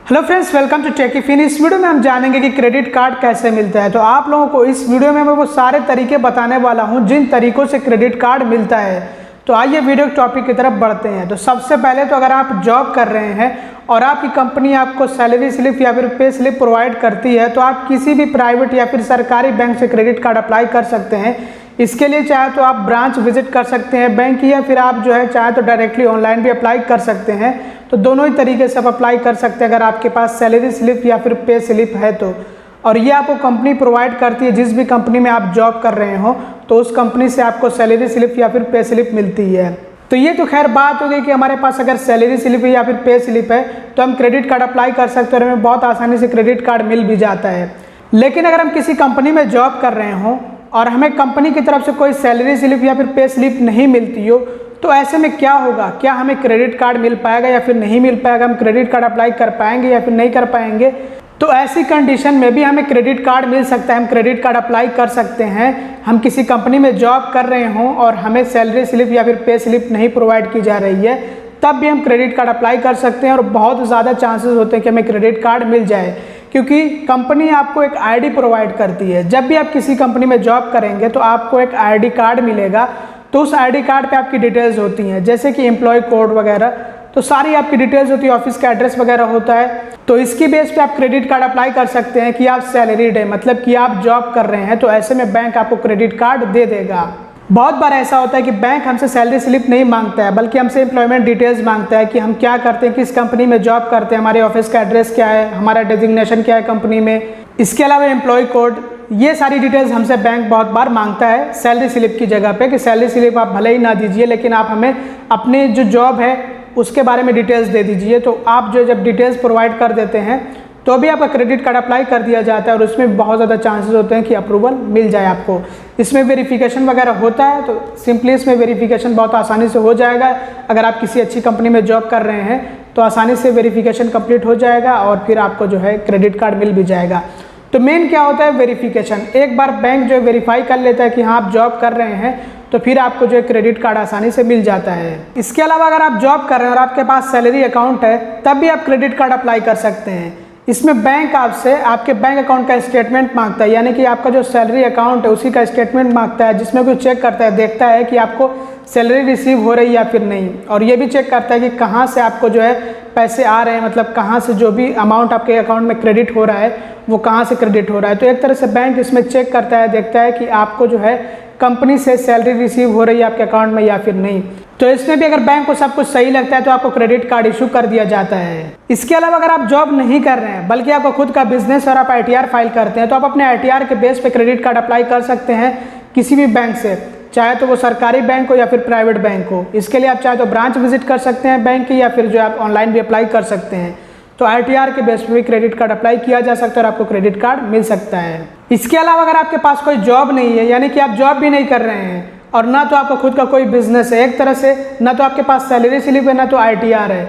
Hello friends, welcome to टेकीफिन। इस video में हम जानेंगे कि क्रेडिट कार्ड कैसे मिलता है। तो आप लोगों को इस वीडियो में मैं वो सारे तरीके बताने वाला हूं जिन तरीकों से क्रेडिट कार्ड मिलता है। तो आइए वीडियो के टॉपिक की तरफ बढ़ते हैं। तो सबसे पहले तो अगर आप जॉब कर रहे हैं और आपकी कंपनी आपको सैलरी स्लिप या फिर पे स्लिप प्रोवाइड करती है तो आप किसी भी प्राइवेट या फिर सरकारी बैंक से क्रेडिट कार्ड अप्लाई कर सकते हैं। इसके लिए चाहे तो आप ब्रांच विजिट कर सकते हैं बैंक की, या फिर आप जो है चाहे तो डायरेक्टली ऑनलाइन भी अप्लाई कर सकते हैं। तो दोनों ही तरीके से आप अप्लाई कर सकते हैं अगर आपके पास सैलरी स्लिप या फिर पे स्लिप है तो। और ये आपको कंपनी प्रोवाइड करती है, जिस भी कंपनी में आप जॉब कर रहे हो तो उस कंपनी से आपको सैलरी स्लिप या फिर पे स्लिप मिलती है। तो ये तो खैर बात हो गई कि हमारे पास अगर सैलरी स्लिप या फिर पे स्लिप है तो हम क्रेडिट कार्ड अप्लाई कर सकते हैं और हमें बहुत आसानी से क्रेडिट कार्ड मिल भी जाता है। लेकिन अगर हम किसी कंपनी में जॉब कर रहे हों और हमें कंपनी की तरफ से कोई सैलरी स्लिप या फिर पे स्लिप नहीं मिलती हो तो ऐसे में क्या होगा? क्या हमें क्रेडिट कार्ड मिल पाएगा या फिर नहीं मिल पाएगा? हम क्रेडिट कार्ड अप्लाई कर पाएंगे या फिर नहीं कर पाएंगे? तो ऐसी कंडीशन में भी हमें क्रेडिट कार्ड मिल सकता है, हम क्रेडिट कार्ड अप्लाई कर सकते हैं। हम किसी कंपनी में जॉब कर रहे हों और हमें सैलरी स्लिप या फिर पे स्लिप नहीं प्रोवाइड की जा रही है, तब भी हम क्रेडिट कार्ड अप्लाई कर सकते हैं और बहुत ज़्यादा चांसेस होते हैं कि हमें क्रेडिट कार्ड मिल जाए, क्योंकि कंपनी आपको एक आईडी प्रोवाइड करती है। जब भी आप किसी कंपनी में जॉब करेंगे तो आपको एक आईडी कार्ड मिलेगा। तो उस आईडी कार्ड पे आपकी डिटेल्स होती हैं, जैसे कि एम्प्लॉय कोड वगैरह, तो सारी आपकी डिटेल्स होती है, ऑफिस का एड्रेस वगैरह होता है। तो इसकी बेस पे आप क्रेडिट कार्ड अप्लाई कर सकते हैं कि आप सैलरीड है, मतलब कि आप जॉब कर रहे हैं, तो ऐसे में बैंक आपको क्रेडिट कार्ड दे देगा। बहुत बार ऐसा होता है कि बैंक हमसे सैलरी स्लिप नहीं मांगता है, बल्कि हमसे एम्प्लॉयमेंट डिटेल्स मांगता है कि हम क्या करते हैं, किस कंपनी में जॉब करते हैं, हमारे ऑफिस का एड्रेस क्या है, हमारा डेजिग्नेशन क्या है कंपनी में। इसके अलावा एम्प्लॉय कोड, ये सारी डिटेल्स हमसे बैंक बहुत बार मांगता है सैलरी स्लिप की जगह पे, कि सैलरी स्लिप आप भले ही ना दीजिए लेकिन आप हमें अपने जो जॉब है उसके बारे में डिटेल्स दे दीजिए। तो आप जो जब डिटेल्स प्रोवाइड कर देते हैं तो भी आपका क्रेडिट कार्ड अप्लाई कर दिया जाता है और उसमें बहुत ज़्यादा चांसेस होते हैं कि अप्रूवल मिल जाए आपको। इसमें वेरिफिकेशन वगैरह होता है, तो सिंपली इसमें वेरिफिकेशन बहुत आसानी से हो जाएगा। अगर आप किसी अच्छी कंपनी में जॉब कर रहे हैं तो आसानी से वेरिफिकेशन कंप्लीट हो जाएगा और फिर आपको जो है क्रेडिट कार्ड मिल भी जाएगा। तो मेन क्या होता है? वेरिफिकेशन। एक बार बैंक जो है वेरीफाई कर लेता है कि हाँ आप जॉब कर रहे हैं तो फिर आपको जो है क्रेडिट कार्ड आसानी से मिल जाता है। इसके अलावा अगर आप जॉब कर रहे हैं और आपके पास सैलरी अकाउंट है तब भी आप क्रेडिट कार्ड अप्लाई कर सकते हैं। इसमें बैंक आपसे आपके बैंक अकाउंट का स्टेटमेंट मांगता है, यानी कि आपका जो सैलरी अकाउंट है उसी का स्टेटमेंट मांगता है, जिसमें कोई चेक करता है, देखता है कि आपको सैलरी रिसीव हो रही है या फिर नहीं। और ये भी चेक करता है कि कहाँ से आपको जो है पैसे आ रहे हैं, मतलब कहाँ से जो भी अमाउंट आपके अकाउंट में क्रेडिट हो रहा है वो कहाँ से क्रेडिट हो रहा है। तो एक तरह से बैंक इसमें चेक करता है, देखता है कि आपको जो है कंपनी से सैलरी रिसीव हो रही है आपके अकाउंट में या फिर नहीं। तो इसमें भी अगर बैंक को सब कुछ सही लगता है तो आपको क्रेडिट कार्ड इशू कर दिया जाता है। इसके अलावा अगर आप जॉब नहीं कर रहे हैं बल्कि आपका खुद का बिजनेस और आप ITR फाइल करते हैं तो आप अपने ITR के बेस पे क्रेडिट कार्ड अप्लाई कर सकते हैं किसी भी बैंक से, चाहे तो वो सरकारी बैंक हो या फिर प्राइवेट बैंक हो। इसके लिए आप चाहे तो ब्रांच विजिट कर सकते हैं बैंक की, या फिर जो आप ऑनलाइन भी अप्लाई कर सकते हैं। तो ITR के बेस पे भी क्रेडिट कार्ड अप्लाई किया जा सकता है और आपको क्रेडिट कार्ड मिल सकता है। इसके अलावा अगर आपके पास कोई जॉब नहीं है, यानी कि आप जॉब भी नहीं कर रहे हैं और ना तो आपका खुद का कोई बिजनेस है, एक तरह से ना तो आपके पास सैलरी स्लिप है ना तो ITR है,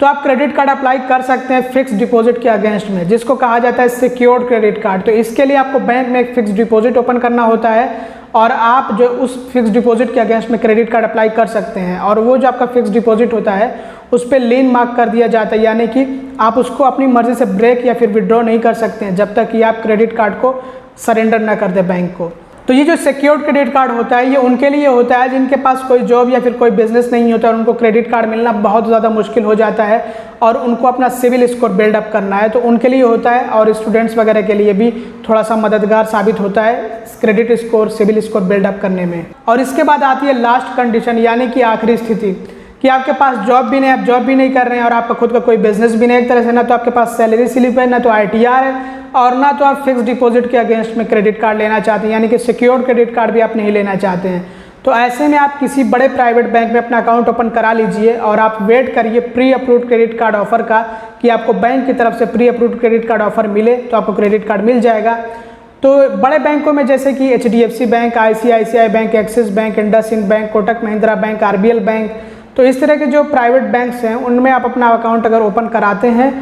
तो आप क्रेडिट कार्ड अप्लाई कर सकते हैं फिक्स डिपॉजिट के अगेंस्ट में, जिसको कहा जाता है सिक्योर्ड क्रेडिट कार्ड। तो इसके लिए आपको बैंक में एक फिक्स डिपॉजिट ओपन करना होता है और आप जो उस फिक्स डिपॉजिट के अगेंस्ट में क्रेडिट कार्ड अप्लाई कर सकते हैं। और वो जो आपका फिक्स डिपॉजिट होता है उस पर लीन मार्क कर दिया जाता है, यानी कि आप उसको अपनी मर्जी से ब्रेक या फिर विड्रॉ नहीं कर सकते हैं जब तक कि आप क्रेडिट कार्ड को सरेंडर ना कर दे बैंक को। तो ये जो सिक्योर्ड क्रेडिट कार्ड होता है ये उनके लिए होता है जिनके पास कोई जॉब या फिर कोई बिजनेस नहीं होता और उनको क्रेडिट कार्ड मिलना बहुत ज़्यादा मुश्किल हो जाता है और उनको अपना सिविल स्कोर बिल्डअप करना है, तो उनके लिए होता है। और स्टूडेंट्स वगैरह के लिए भी थोड़ा सा मददगार साबित होता है credit score, CIBIL score build up करने में। और इसके बाद आती है लास्ट कंडीशन, यानी कि आखिरी स्थिति, कि आपके पास जॉब भी नहीं, आप जॉब भी नहीं कर रहे हैं और आपका खुद का कोई बिजनेस भी नहीं, एक तरह से ना तो आपके पास सैलरी स्लिप है ना तो ITR है और ना तो आप फिक्स डिपॉजिट के अगेंस्ट में क्रेडिट कार्ड लेना चाहते हैं, यानी कि सिक्योर्ड क्रेडिट कार्ड भी आप नहीं लेना चाहते हैं। तो ऐसे में आप किसी बड़े प्राइवेट बैंक में अपना अकाउंट ओपन करा लीजिए और आप वेट करिए pre approved credit card offer का, कि आपको बैंक की तरफ से pre approved credit card offer मिले तो आपको क्रेडिट कार्ड मिल जाएगा। तो बड़े बैंकों में जैसे कि HDFC bank, ICICI bank, axis bank, IndusInd bank, Kotak Mahindra bank, RBL bank, तो इस तरह के जो प्राइवेट बैंक्स हैं उनमें आप अपना अकाउंट अगर ओपन कराते हैं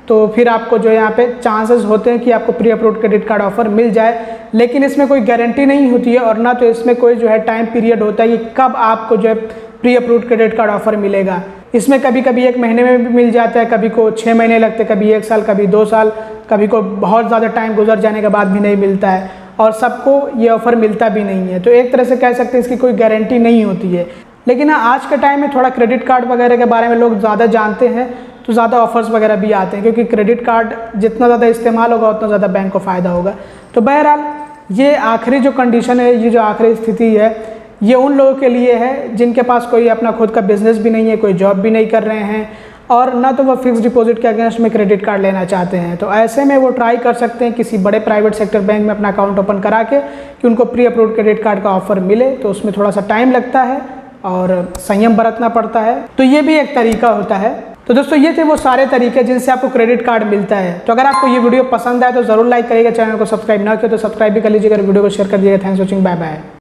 तो फिर आपको जो यहाँ पे चांसेस होते हैं कि आपको pre approved credit card offer मिल जाए। लेकिन इसमें कोई गारंटी नहीं होती है और ना तो इसमें कोई जो है टाइम पीरियड होता है कि कब आपको जो है pre approved credit card offer मिलेगा। इसमें कभी कभी 1 महीने में भी मिल जाता है, कभी को 6 महीने लगते, कभी 1 साल, कभी 2 साल, कभी को बहुत ज़्यादा टाइम गुजर जाने के बाद भी नहीं मिलता है, और सबको ये ऑफ़र मिलता भी नहीं है। तो एक तरह से कह सकते हैं इसकी कोई गारंटी नहीं होती है। लेकिन हाँ, आज के टाइम में थोड़ा क्रेडिट कार्ड वगैरह के बारे में लोग ज़्यादा जानते हैं, तो ज़्यादा ऑफर्स वगैरह भी आते हैं, क्योंकि क्रेडिट कार्ड जितना ज़्यादा इस्तेमाल होगा उतना ज़्यादा बैंक को फ़ायदा होगा। तो बहरहाल ये आखिरी जो कंडीशन है, ये जो आखिरी स्थिति है, ये उन लोगों के लिए है जिनके पास कोई अपना खुद का बिजनेस भी नहीं है, कोई जॉब भी नहीं कर रहे हैं, और ना तो वो फिक्स डिपॉजिट के अगेंस्ट में क्रेडिट कार्ड लेना चाहते हैं। तो ऐसे में वो ट्राई कर सकते हैं किसी बड़े प्राइवेट सेक्टर बैंक में अपना अकाउंट ओपन करा के कि उनको प्री अप्रूव्ड क्रेडिट कार्ड का ऑफर मिले। तो उसमें थोड़ा सा टाइम लगता है और संयम बरतना पड़ता है, तो ये भी एक तरीका होता है। तो दोस्तों ये थे वो सारे तरीके जिनसे आपको क्रेडिट कार्ड मिलता है। तो अगर आपको ये वीडियो पसंद आए तो ज़रूर लाइक करिएगा, चैनल को सब्सक्राइब ना किया तो सब्सक्राइब भी कर लीजिएगा, वीडियो को शेयर कर दीजिएगा। Thanks for watching, bye bye.